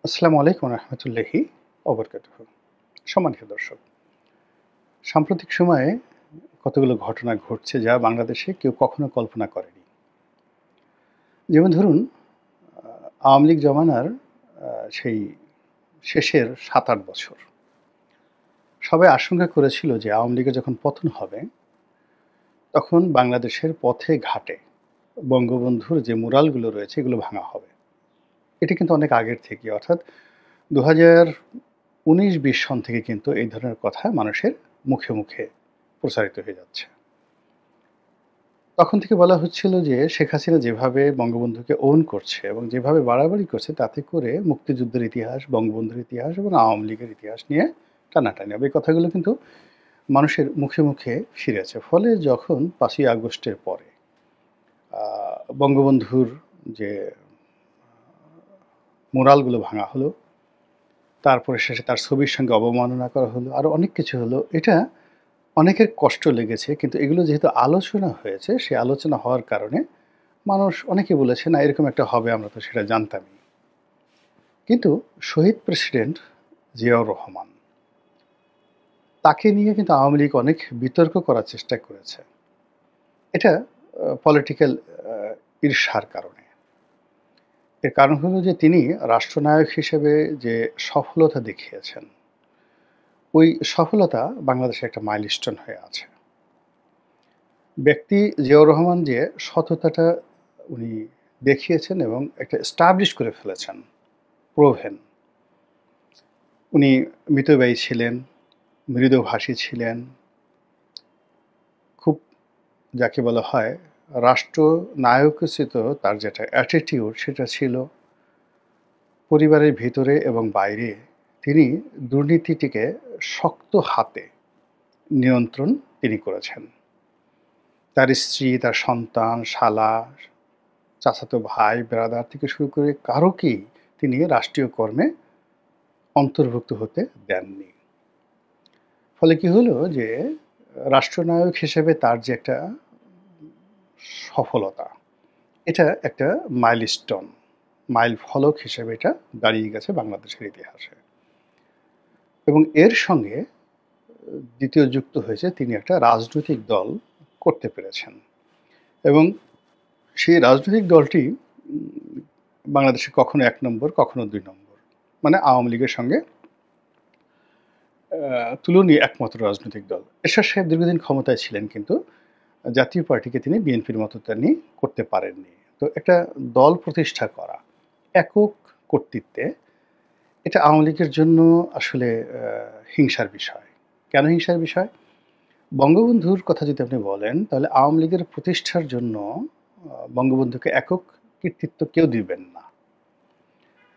আসসালামু আলাইকুম রহমতুল্লাহি ওবরকাতুহু। সম্মানিত দর্শক, সাম্প্রতিক সময়ে কতগুলো ঘটনা ঘটছে যা বাংলাদেশে কেউ কখনো কল্পনা করেনি। যেমন ধরুন, আওয়ামী লীগ জমানার সেই শেষের ৭-৮ বছর সবাই আশঙ্কা করেছিল যে আওয়ামী লীগের যখন পতন হবে তখন বাংলাদেশের পথে ঘাটে বঙ্গবন্ধুর যে মুরালগুলো রয়েছে এগুলো ভাঙা হবে। এটা কিন্তু অনেক আগের থেকে, অর্থাৎ ২০১৯-২০ সন থেকে কিন্তু এই ধরনের কথা মানুষের মুখে মুখে প্রচারিত হয়ে যাচ্ছে। তখন থেকে বলা হচ্ছিল যে শেখ হাসিনা যেভাবে বঙ্গবন্ধুকে ওন করছে এবং যেভাবে বাড়াবাড়ি করছে তাতে করে মুক্তিযুদ্ধের ইতিহাস, বঙ্গবন্ধুর ইতিহাস এবং আওয়ামী লীগের ইতিহাস নিয়ে টানাটানি হবে। এই কথাগুলো কিন্তু মানুষের মুখে মুখে ফিরেছে। ফলে যখন ৫ই আগস্টের পরে বঙ্গবন্ধুর যে মুরালগুলো ভাঙা হলো, তারপরে শেষে তার ছবির সঙ্গে অবমাননা করা হলো, আরও অনেক কিছু হলো। এটা অনেকের কষ্ট লেগেছে, কিন্তু এগুলো যেহেতু আলোচনা হয়েছে, সেই আলোচনা হওয়ার কারণে মানুষ অনেকে বলেছে, "না, এরকম একটা হবে, আমরা তো সেটা জানতামই।" কিন্তু শহীদ প্রেসিডেন্ট জিয়াউর রহমান, তাকে নিয়ে কিন্তু আওয়ামী লীগ অনেক বিতর্ক করার চেষ্টা করেছে। এটা পলিটিক্যাল ঈর্ষার কারণে। এর কারণ হলো যে তিনি রাষ্ট্রনায়ক হিসেবে যে সফলতা দেখিয়েছেন, ওই সফলতা বাংলাদেশে একটা মাইলস্টোন হয়ে আছে। ব্যক্তি জিয়াউর রহমান যে সততাটা উনি দেখিয়েছেন এবং একটা এস্টাবলিশ করে ফেলেছেন, প্রভেন। উনি মিতব্যয়ী ছিলেন, মৃদুভাষী ছিলেন, খুব যাকে বলা হয় রাষ্ট্রনায়কোচিত তার যেটা অ্যাটিটিউড সেটা ছিল। পরিবারের ভিতরে এবং বাইরে তিনি দুর্নীতিটিকে শক্ত হাতে নিয়ন্ত্রণ তিনি করেছেন। তার স্ত্রী, তার সন্তান, শালা, চাচাতো ভাই, ব্রাদার থেকে শুরু করে কারোকেই তিনি রাষ্ট্রীয় কর্মে অন্তর্ভুক্ত হতে দেননি। ফলে কি হলো যে রাষ্ট্রনায়ক হিসেবে তার যে একটা সফলতা, এটা একটা মাইলস্টোন, মাইল ফলক হিসেবে এটা দাঁড়িয়ে গেছে বাংলাদেশের ইতিহাসে। এবং এর সঙ্গে দ্বিতীয় যুক্ত হয়েছে তিনি একটা রাজনৈতিক দল করতে পেরেছেন। এবং সেই রাজনৈতিক দলটি বাংলাদেশে কখনো ১ নম্বর, কখনো ২ নম্বর। মানে আওয়ামী লীগের সঙ্গে তুলনীয় একমাত্র রাজনৈতিক দল। এরশাদ সাহেব দীর্ঘদিন ক্ষমতায় ছিলেন, কিন্তু জাতীয় পার্টিকে তিনি বিএনপির মতো তিনি করতে পারেননি। তো একটা দল প্রতিষ্ঠা করা একক কর্তৃত্বে, এটা আওয়ামী লীগের জন্য আসলে হিংসার বিষয়। কেন হিংসার বিষয়? বঙ্গবন্ধুর কথা যদি আপনি বলেন, তাহলে আওয়ামী লীগের প্রতিষ্ঠার জন্য বঙ্গবন্ধুকে একক কৃতিত্ব কেউ দিবেন না।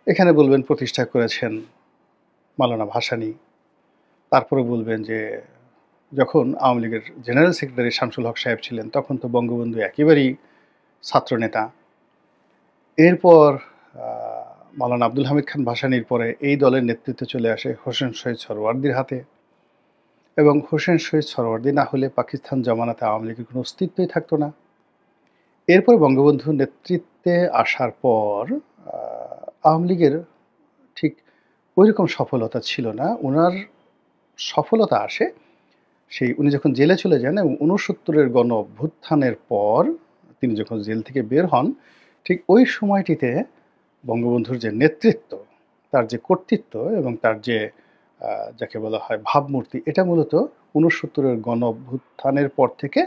এখানে বলবেন প্রতিষ্ঠা করেছেন মাওলানা ভাসানী। তারপরে বলবেন যে যখন আওয়ামী লীগের জেনারেল সেক্রেটারি শামসুল হক সাহেব ছিলেন, তখন তো বঙ্গবন্ধু একেবারেই ছাত্রনেতা। এরপর মাওলানা আব্দুল হামিদ খান ভাসানীর পরে এই দলের নেতৃত্ব চলে আসে হোসেন শহীদ সোহরাওয়ার্দীর হাতে। এবং হোসেন শহীদ সোহরাওয়ার্দী না হলে পাকিস্তান জমানাতে আওয়ামী লীগের কোনো অস্তিত্বই থাকতো না। এরপর বঙ্গবন্ধুর নেতৃত্বে আসার পর আওয়ামী লীগের ঠিক ওইরকম সফলতা ছিল না। উনার সফলতা আসে সেই উনি যখন জেলে চলে যান এবং ৬৯-এর গণ-অভ্যুত্থানের পর তিনি যখন জেল থেকে বের হন, ঠিক ওই সময়টিতে বঙ্গবন্ধুর যে নেতৃত্ব, তার যে কর্তৃত্ব এবং তার যে যাকে বলা হয় ভাবমূর্তি, এটা মূলত ৬৯-এর গণ-অভ্যুত্থানের পর থেকে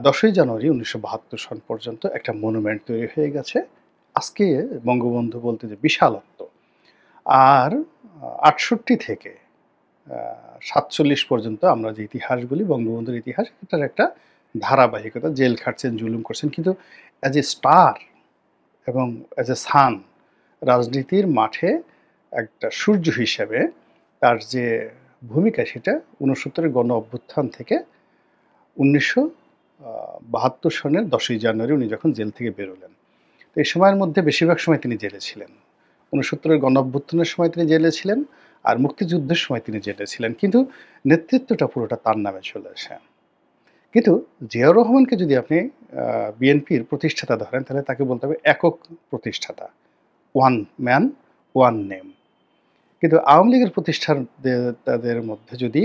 ১০ই জানুয়ারি ১৯৭২ সন পর্যন্ত একটা মনুমেন্ট তৈরি হয়ে গেছে। আজকে বঙ্গবন্ধু বলতে যে বিশালত্ব, আর ৬৮ থেকে ৪৭ পর্যন্ত আমরা যে ইতিহাস বলি বঙ্গবন্ধুর ইতিহাস, এটার একটা ধারাবাহিকতা। জেল খাটছেন, জুলুম করছেন, কিন্তু অ্যাজ এ স্টার এবং অ্যাজ এ সান, রাজনীতির মাঠে একটা সূর্য হিসেবে তার যে ভূমিকা, সেটা ৬৯-এর গণ-অভ্যুত্থান থেকে ১৯৭২ সনের ১০ই জানুয়ারি উনি যখন জেল থেকে বেরোলেন। তো এই সময়ের মধ্যে বেশিরভাগ সময় তিনি জেলে ছিলেন। ৬৯-এর গণ-অভ্যুত্থানের সময় তিনি জেলে ছিলেন, আর মুক্তিযুদ্ধের সময় তিনি জেলে ছিলেন। কিন্তু নেতৃত্বটা পুরোটা তার নামে চলে আসে। কিন্তু জিয়াউর রহমানকে যদি আপনি বিএনপির প্রতিষ্ঠাতা ধরেন, তাহলে তাকে বলতে হবে একক প্রতিষ্ঠাতা। One man, one name. কিন্তু আওয়ামী লীগের তাদের মধ্যে যদি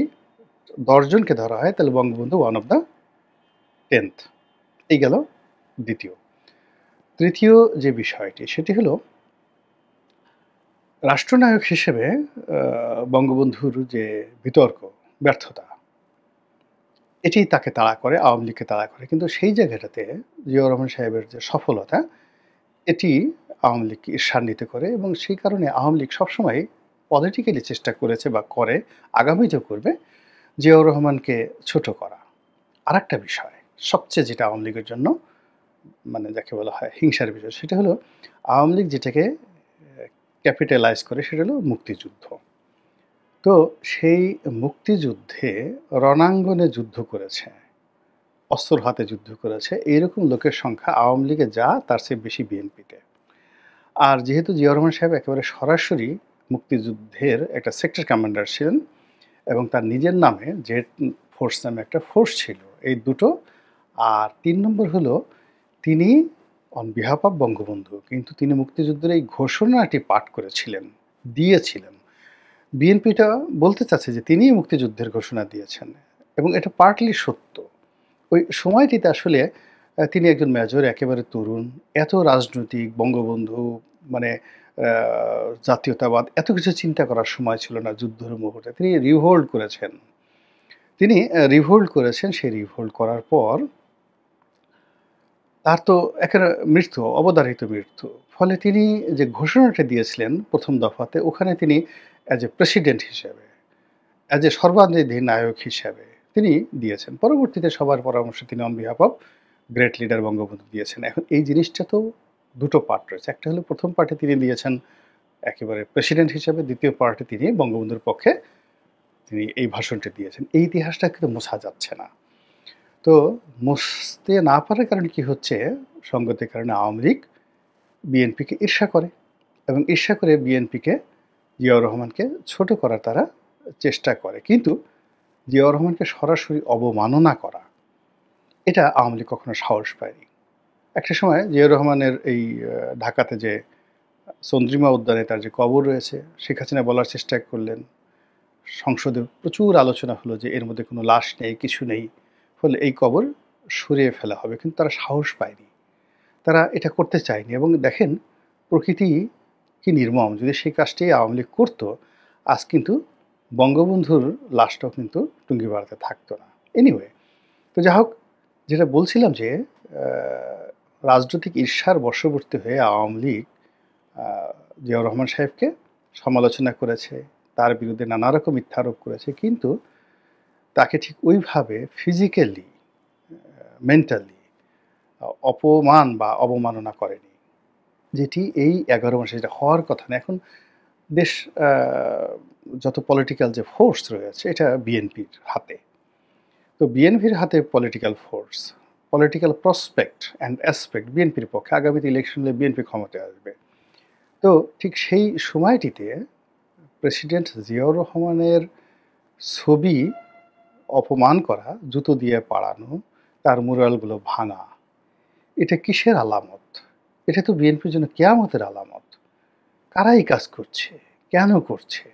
১০ জনকে ধরা হয় তাহলে Bangabandhu one of the 10th। এই গেল দ্বিতীয়। তৃতীয় যে বিষয়টি সেটি হলো রাষ্ট্রনায়ক হিসেবে বঙ্গবন্ধুর যে বিতর্ক, ব্যর্থতা, এটি তাকে তাড়া করে, আওয়ামী লীগকে তাড়া করে। কিন্তু সেই জায়গাটাতে জিয়াউর রহমান সাহেবের যে সফলতা, এটি আওয়ামী লীগকে ঈর্ষান্বিত করে এবং সেই কারণে আওয়ামী লীগ সবসময় পলিটিক্যালি চেষ্টা করেছে বা করে, আগামীতেও করবে, জিয়াউর রহমানকে ছোট করা। আরেকটা বিষয়, সবচেয়ে যেটা আওয়ামী লীগের জন্য মানে যাকে বলা হয় হিংসার বিষয়, সেটা হলো আওয়ামী লীগ যেটাকে ক্যাপিটালাইজ করে সেটা হলো মুক্তিযুদ্ধ। তো সেই মুক্তিযুদ্ধে রণাঙ্গনে যুদ্ধ করেছে, অস্ত্র হাতে যুদ্ধ করেছে, এইরকম লোকের সংখ্যা আওয়ামী লীগে যা তার চেয়ে বেশি বিএনপিতে। আর যেহেতু জিয়াউর রহমান সাহেব একেবারে সরাসরি মুক্তিযুদ্ধের একটা সেক্টর কমান্ডার ছিলেন এবং তার নিজের নামে জেড ফোর্স নামে একটা ফোর্স ছিল, এই দুটো। আর ৩ নম্বর হলো তিনি অন বিহাফ অফ বঙ্গবন্ধু কিন্তু তিনি মুক্তিযুদ্ধের এই ঘোষণাটি পাঠ করেছিলেন, দিয়েছিলেন। বিএনপিটা বলতে চাচ্ছে যে তিনিই মুক্তিযুদ্ধের ঘোষণা দিয়েছেন এবং এটা পার্টলি সত্য। ওই সময়টিতে আসলে তিনি একজন মেজর, একেবারে তরুণ, এত রাজনৈতিক, বঙ্গবন্ধু মানে জাতীয়তাবাদ এত কিছু চিন্তা করার সময় ছিল না যুদ্ধের মুহূর্তে। তিনি রিভোল্ট করেছেন। সেই রিভোল্ট করার পর তার তো একেবারে মৃত্যু, অবধারিত মৃত্যু। ফলে তিনি যে ঘোষণাটা দিয়েছিলেন ১ম দফাতে, ওখানে তিনি অ্যাজ এ প্রেসিডেন্ট হিসেবে, অ্যাজ এ সর্বাধিনায়ক নায়ক হিসেবে তিনি দিয়েছেন। পরবর্তীতে সবার পরামর্শে তিনি on behalf of great leader Bangabandhu দিয়েছেন। এখন এই জিনিসটা তো দুটো পার্ট রয়েছে। একটা হলো ১ম পার্টে তিনি দিয়েছেন একেবারে প্রেসিডেন্ট হিসেবে, দ্বিতীয় পার্টে তিনি বঙ্গবন্ধুর পক্ষে তিনি এই ভাষণটি দিয়েছেন। এই ইতিহাসটা কিন্তু মোছা যাচ্ছে না। তো মুছতে না পারার কারণে কি হচ্ছে, সঙ্গতির কারণে আওয়ামী লীগ বিএনপিকে ঈর্ষা করে এবং ঈর্ষা করে বিএনপিকে, জিয়াউর রহমানকে ছোট করার তারা চেষ্টা করে। কিন্তু জিয়াউর রহমানকে সরাসরি অবমাননা করা, এটা আওয়ামী লীগ কখনো সাহস পায়নি। একটা সময় জিয়াউর রহমানের এই ঢাকাতে যে চন্দ্রিমা উদ্যানে তার যে কবর রয়েছে, শেখ হাসিনা বলার চেষ্টা করলেন, সংসদে প্রচুর আলোচনা হলো যে এর মধ্যে কোনো লাশ নেই, কিছু নেই, ফলে এই কবর সরিয়ে ফেলা হবে। কিন্তু তারা সাহস পায়নি, তারা এটা করতে চায়নি। এবং দেখেন প্রকৃতি কি নির্মম, যদি সেই কাজটি আওয়ামী লীগ করতো, আজ কিন্তু বঙ্গবন্ধুর লাশটাও কিন্তু টুঙ্গিপাড়াতে থাকতো না। এনিওয়ে, তো যাই হোক, যেটা বলছিলাম যে রাজনৈতিক ঈর্ষার বশবর্তী হয়ে আওয়ামী লীগ জিয়াউর রহমান সাহেবকে সমালোচনা করেছে, তার বিরুদ্ধে নানা রকম মিথ্যা আরোপ করেছে, কিন্তু তাকে ঠিক ওইভাবে ফিজিক্যালি, মেন্টালি অপমান বা অবমাননা করেনি, যেটি এই ১১ মাসে যেটা হওয়ার কথা না। এখন দেশ যত পলিটিক্যাল যে ফোর্স রয়েছে এটা বিএনপির হাতে। তো বিএনপির হাতে political force, political prospect and aspect বিএনপির পক্ষে। আগামীতে ইলেকশন হলে বিএনপি ক্ষমতায় আসবে। তো ঠিক সেই সময়টিতে প্রেসিডেন্ট জিয়াউর রহমানের ছবি অপমান করা, জুতো দিয়ে পাড়ানো, তার মুরালগুলো ভাঙা, এটা কিসের আলামত? এটা তো বিএনপির জন্য কিয়ামতের আলামত। কারা এই কাজ করছে, কেন করছে,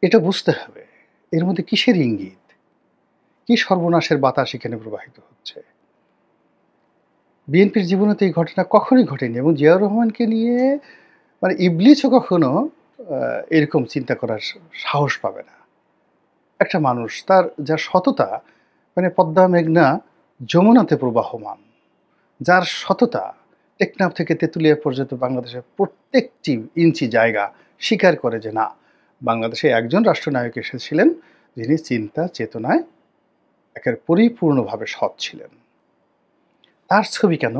এটা বুঝতে হবে। এর মধ্যে কিসের ইঙ্গিত, কি সর্বনাশের বাতাস এখানে প্রবাহিত হচ্ছে? বিএনপির জীবনে তো এই ঘটনা কখনোই ঘটেনি এবং জিয়াউর রহমানকে নিয়ে মানে ইবলিসও কখনো এরকম চিন্তা করার সাহস পাবে না। একটা মানুষ, তার যার সততা মানে পদ্মা মেঘনা যমুনাতে প্রবাহমান, যার সততা টেকনাফ থেকে তেঁতুলিয়া পর্যন্ত বাংলাদেশের প্রত্যেকটি ইঞ্চি জায়গা স্বীকার করে যে না, বাংলাদেশে একজন রাষ্ট্রনায়ক এসেছিলেন যিনি চিন্তা চেতনায় একের পরিপূর্ণভাবে সৎ ছিলেন। তার ছবি কেন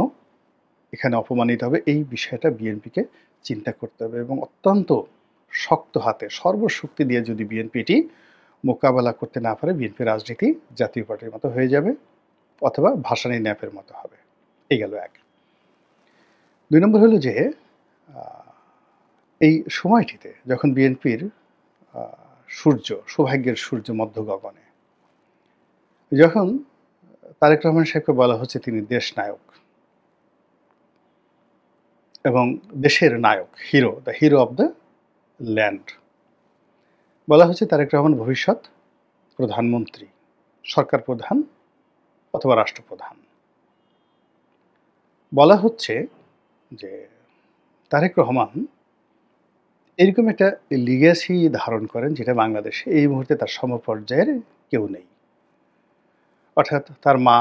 এখানে অপমানিত হবে, এই বিষয়টা বিএনপিকে চিন্তা করতে হবে এবং অত্যন্ত শক্ত হাতে সর্বশক্তি দিয়ে যদি বিএনপিটি মোকাবেলা করতে না পারে, বিএনপি রাজনীতি জাতীয় পার্টির মতো হয়ে যাবে অথবা ভাসানী ন্যাপের মতো হবে। এই গেল এক। ২ নম্বর হলো যে এই সময়টিতে যখন বিএনপির সূর্য, সৌভাগ্যের সূর্য মধ্য গগনে, যখন তারেক রহমান সাহেবকে বলা হচ্ছে তিনি দেশ নায়ক, এবং দেশের নায়ক, hero, the hero of the land. বলা হচ্ছে তারেক রহমান ভবিষ্যৎ প্রধানমন্ত্রী, সরকার প্রধান অথবা রাষ্ট্রপ্রধান। বলা হচ্ছে যে তারেক রহমান এরকম একটা লিগ্যাসি ধারণ করেন যেটা বাংলাদেশে এই মুহূর্তে তার সমপর্যায়ের কেউ নেই। অর্থাৎ তার মা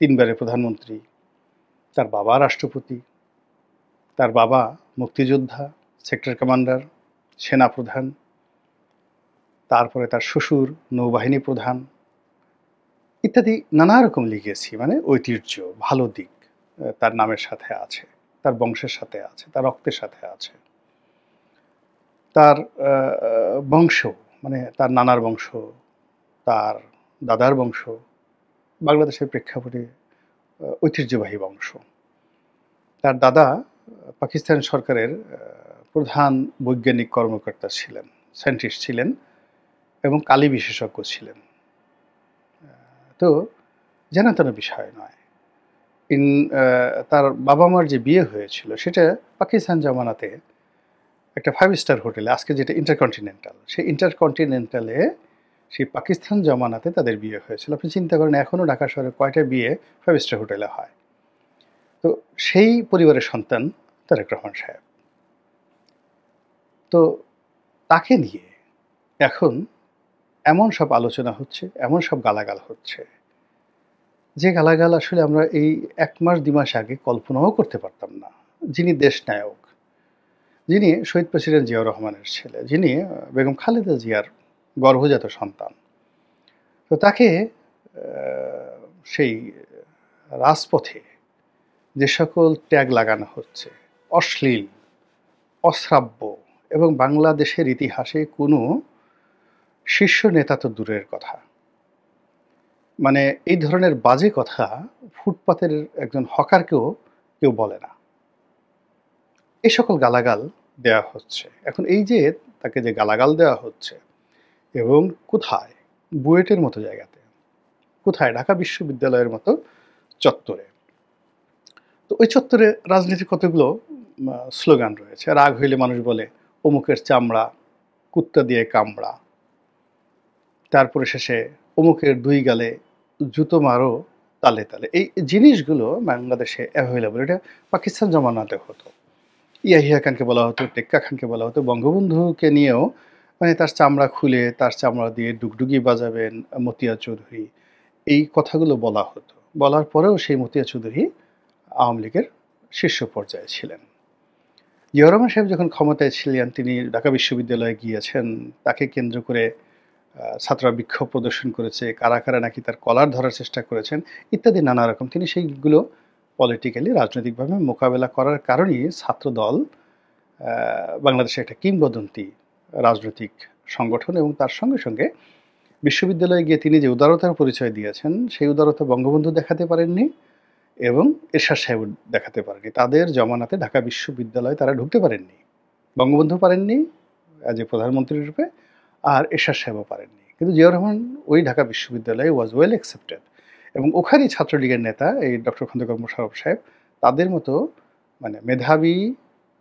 ৩ বারের প্রধানমন্ত্রী, তার বাবা রাষ্ট্রপতি, তার বাবা মুক্তিযোদ্ধা, সেক্টর কমান্ডার, সেনাপ্রধান, তারপরে তার শ্বশুর নৌবাহিনী প্রধান ইত্যাদি নানা রকম লিগেসি, মানে ঐতিহ্য, ভালো দিক তার নামের সাথে আছে, তার বংশের সাথে আছে, তার রক্তের সাথে আছে। তার বংশ, মানে তার নানার বংশ, তার দাদার বংশ বাংলাদেশের প্রেক্ষাপটে ঐতিহ্যবাহী বংশ। তার দাদা পাকিস্তান সরকারের প্রধান বৈজ্ঞানিক কর্মকর্তা ছিলেন, সায়েন্টিস্ট ছিলেন এবং কালি বিশেষজ্ঞ ছিলেন। তো জানাতেন বিষয় নয়। তার বাবা মার যে বিয়ে হয়েছিল সেটা পাকিস্তান জামানাতে একটা 5 স্টার হোটেলে, আজকে যেটা ইন্টারকন্টিনেন্টাল, সেই ইন্টারকন্টিনেন্টালে সেই পাকিস্তান জামানাতে তাদের বিয়ে হয়েছিল। আপনি চিন্তা করেন এখনও ঢাকা শহরে কয়টা বিয়ে 5 স্টার হোটেলে হয়। তো সেই পরিবারের সন্তান তারেক রহমান সাহেব। তো তাকে নিয়ে এখন এমন সব আলোচনা হচ্ছে, এমন সব গালাগাল হচ্ছে, যে গালাগাল আসলে আমরা এই 1 মাস 2 মাস আগে কল্পনাও করতে পারতাম না। যিনি দেশ নায়ক, যিনি শহীদ প্রেসিডেন্ট জিয়াউর রহমানের ছেলে, যিনি বেগম খালেদা জিয়ার গর্ভজাত সন্তান, তো তাকে সেই রাজপথে যে সকল ট্যাগ লাগানো হচ্ছে, অশ্লীল, অশ্রাব্য, এবং বাংলাদেশের ইতিহাসে কোনো শীর্ষ নেতা তো দূরের কথা, মানে এই ধরনের বাজে কথা ফুটপাতের একজন হকারকেও কেউ বলে না। এই সকল গালাগাল দেওয়া হচ্ছে। এখন এই যে তাকে যে গালাগাল দেওয়া হচ্ছে, এবং কোথায়, বুয়েটের মতো জায়গাতে, কোথায়, ঢাকা বিশ্ববিদ্যালয়ের মতো চত্বরে। তো ওই চত্বরে রাজনীতির কতগুলো স্লোগান রয়েছে। রাগ হইলে মানুষ বলে অমুকের চামড়া কুত্তা দিয়ে কামড়া, তারপরে শেষে অমুকের 2 গালে জুতো মারো তালে তালে। এই জিনিসগুলো বাংলাদেশে অ্যাভেলেবল। এটা পাকিস্তান জমানাতে হতো। ইয়াহিয়া খানকে বলা হতো, টেক্কা খানকে বলা হতো। বঙ্গবন্ধুকে নিয়েও মানে তার চামড়া খুলে তার চামড়া দিয়ে ডুগডুগি বাজাবেন মতিয়া চৌধুরী, এই কথাগুলো বলা হতো। বলার পরেও সেই মতিয়া চৌধুরী আওয়ামী লীগের শীর্ষ পর্যায়ে ছিলেন। জিয়াউর রহমান সাহেব যখন ক্ষমতায় ছিলেন, তিনি ঢাকা বিশ্ববিদ্যালয়ে গিয়েছেন, তাকে কেন্দ্র করে ছাত্ররা বিক্ষোভ প্রদর্শন করেছে, কারা কারা নাকি তার কলার ধরার চেষ্টা করেছেন ইত্যাদি নানা রকম। তিনি সেইগুলো পলিটিক্যালি, রাজনৈতিকভাবে মোকাবেলা করার কারণেই ছাত্রদল বাংলাদেশে একটা কিংবদন্তি রাজনৈতিক সংগঠন, এবং তার সঙ্গে সঙ্গে বিশ্ববিদ্যালয়ে গিয়ে তিনি যে উদারতার পরিচয় দিয়েছেন, সেই উদারতা বঙ্গবন্ধু দেখাতে পারেননি এবং এরশাদ সাহেব দেখাতে পারেনি। তাদের জমানাতে ঢাকা বিশ্ববিদ্যালয়ে তারা ঢুকতে পারেননি, বঙ্গবন্ধু পারেননি যে প্রধানমন্ত্রী রূপে, আর এরশাদ সাহেবও পারেননি। কিন্তু জিয়াউর রহমান ওই ঢাকা বিশ্ববিদ্যালয়ে ওয়াজ ওয়েল অ্যাকসেপ্টেড, এবং ওখানেই ছাত্রলীগের নেতা এই ডক্টর খন্দকার মোশাররফ সাহেব তাদের মতো মানে মেধাবী,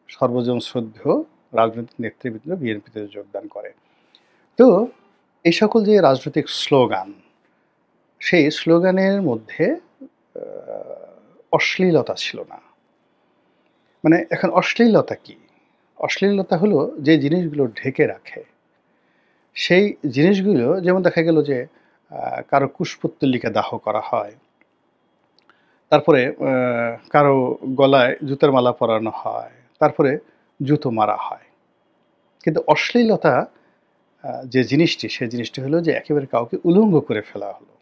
সর্বজন শ্রদ্ধেয় রাজনৈতিক নেতৃবৃন্দ বিএনপিতে যোগদান করে। তো এই সকল যে রাজনৈতিক স্লোগান, সেই স্লোগানের মধ্যে অশ্লীলতা ছিল না। মানে এখন অশ্লীলতা কি? অশ্লীলতা হলো যে জিনিসগুলো ঢেকে রাখে, সেই জিনিসগুলো, যেমন দেখা গেল যে কারো কুশপুত্তলিকা দাহ করা হয়, তারপরে কারো গলায় জুতার মালা পরানো হয়, তারপরে জুতো মারা হয়। কিন্তু অশ্লীলতা যে জিনিসটি, সেই জিনিসটি হলো যে একেবারে কাউকে উলঙ্গ করে ফেলা হলো,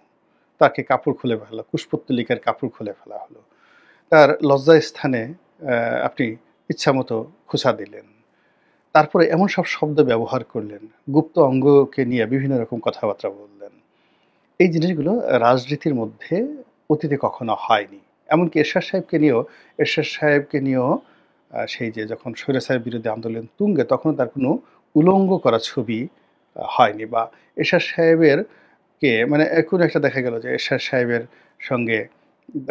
তাকে কাপড় খুলে ফেলা, কুশপুত্তলিকার কাপড় খুলে ফেলা হলো, তার লজ্জাস্থানে আপনি ইচ্ছামতো খোঁচা দিলেন, তারপরে এমন সব শব্দ ব্যবহার করলেন, গুপ্ত অঙ্গকে নিয়ে বিভিন্ন রকম কথাবার্তা বললেন। এই জিনিসগুলো রাজনীতির মধ্যে অতীতে কখনো হয়নি। এমনকি এরশাদ সাহেবকে নিয়েও সেই যে যখন স্বৈরাচারের বিরুদ্ধে আন্দোলন তুঙ্গে, তখনও তার কোনো উলঙ্গ করা ছবি হয়নি। বা এরশাদ সাহেবের কে মানে কোনো একটা দেখা গেল যে এরশাদ সাহেবের সঙ্গে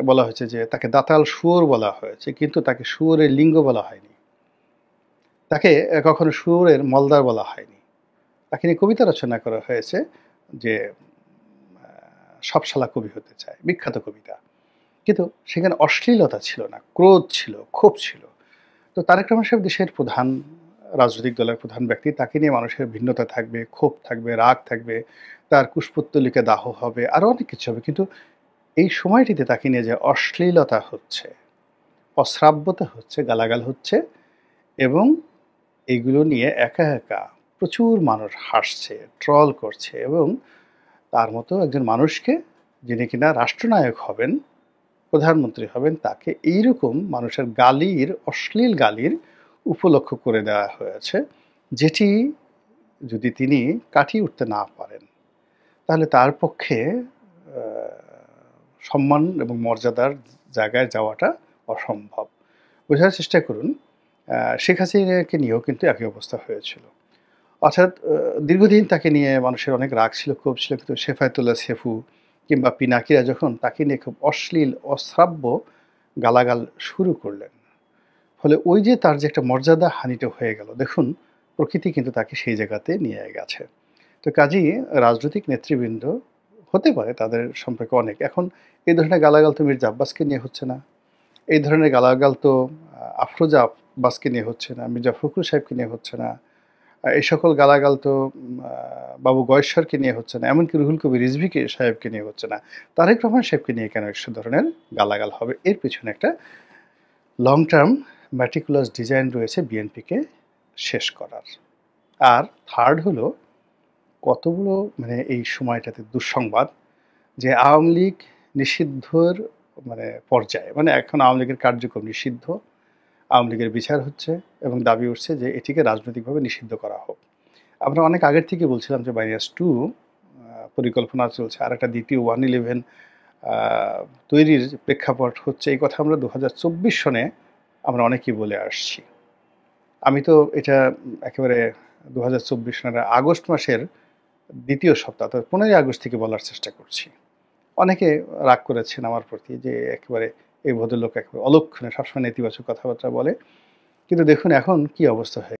বলা হয়েছে যে তাকে দাতাল শুয়োর বলা হয়েছে, কিন্তু তাকে শুয়োরের লিঙ্গ বলা হয়নি। তাকে কখনো শুয়োরের মলদার বলা হয়নি। তাকে নিয়ে কবিতা রচনা করা হয়েছে যে সব শালা কবি হতে চায়, বিখ্যাত কবিতা। কিন্তু সেখানে অশ্লীলতা ছিল না, ক্রোধ ছিল, ক্ষোভ ছিল। তো তারেক রহমান সাহেব দেশের প্রধান রাজনৈতিক দলের প্রধান ব্যক্তি, তাকে নিয়ে মানুষের ভিন্নতা থাকবে, ক্ষোভ থাকবে, রাগ থাকবে, তার কুশপুত্তলিকা দাহ হবে, আরও অনেক কিছু হবে। কিন্তু এই সময়টিতে তাকে নিয়ে যে অশ্লীলতা হচ্ছে, অশ্রাব্যতা হচ্ছে, গালাগাল হচ্ছে, এবং এগুলো নিয়ে একা একা প্রচুর মানুষ হাসছে, ট্রল করছে, এবং তার মতো একজন মানুষকে, যিনি কিনা রাষ্ট্রনায়ক হবেন, প্রধানমন্ত্রী হবেন, তাকে এইরকম মানুষের গালির, অশ্লীল গালির উপলক্ষ করে দেওয়া হয়েছে, যেটি যদি তিনি কাটিয়ে উঠতে না পারেন, তাহলে তার পক্ষে সম্মান এবং মর্যাদার জায়গায় যাওয়াটা অসম্ভব। বোঝার চেষ্টা করুন, শেখ হাসিনাকে নিয়েও কিন্তু একই অবস্থা হয়েছিল। অর্থাৎ দীর্ঘদিন তাকে নিয়ে মানুষের অনেক রাগ ছিল, ক্ষোভ ছিল, কিন্তু শেফায়েতুল্লাহ সেফু কিংবা পিনাকিরা যখন তাকে নিয়ে খুব অশ্লীল, অশ্রাব্য গালাগাল শুরু করলেন, ফলে ওই যে তার যে একটা মর্যাদা হানিটা হয়ে গেল, দেখুন প্রকৃতি কিন্তু তাকে সেই জায়গাতে নিয়ে গেছে। তো কাজেই রাজনৈতিক নেতৃবৃন্দ হতে পারে তাদের সম্পর্কে অনেক, এখন এই ধরনের গালাগাল তো মির্জা আব্বাসকে নিয়ে হচ্ছে না, এই ধরনের গালাগাল তো আফরোজা আব্বাসকে নিয়ে হচ্ছে না, মির্জা ফখরুল সাহেবকে নিয়ে হচ্ছে না, এই সকল গালাগাল তো বাবু গয়েশ্বরকে নিয়ে হচ্ছে না, এমনকি রুহুল কবির রিজভীকে সাহেবকে নিয়ে হচ্ছে না। তারেক রহমান সাহেবকে নিয়ে কেন এসব ধরনের গালাগাল হবে? এর পেছনে একটা লং টার্ম ম্যাটিকুলাস ডিজাইন রয়েছে বিএনপিকে শেষ করার। আর থার্ড হলো, কতগুলো মানে এই সময়টাতে দুঃসংবাদ যে আওয়ামী লীগ নিষিদ্ধর মানে পর্যায়ে, মানে এখন আওয়ামী লীগের কার্যক্রম নিষিদ্ধ, আওয়ামী লীগের বিচার হচ্ছে, এবং দাবি উঠছে যে এটিকে রাজনৈতিকভাবে নিষিদ্ধ করা হোক। আমরা অনেক আগের থেকে বলছিলাম যে -2 পরিকল্পনা চলছে, আর একটা দ্বিতীয় 111 তৈরির প্রেক্ষাপট হচ্ছে, এই কথা আমরা 2024 সনে আমরা অনেকেই বলে আসছি। আমি তো এটা একেবারে 2024 সনের আগস্ট মাসের দ্বিতীয় সপ্তাহ, অর্থাৎ 15ই আগস্ট থেকে বলার চেষ্টা করছি। অনেকে রাগ করেছেন আমার প্রতি যে একেবারে এই ভদ্রলোক একেবারে অলক্ষণে সবসময় নেতিবাচক কথাবার্তা বলে। কিন্তু দেখুন এখন কি অবস্থা হয়ে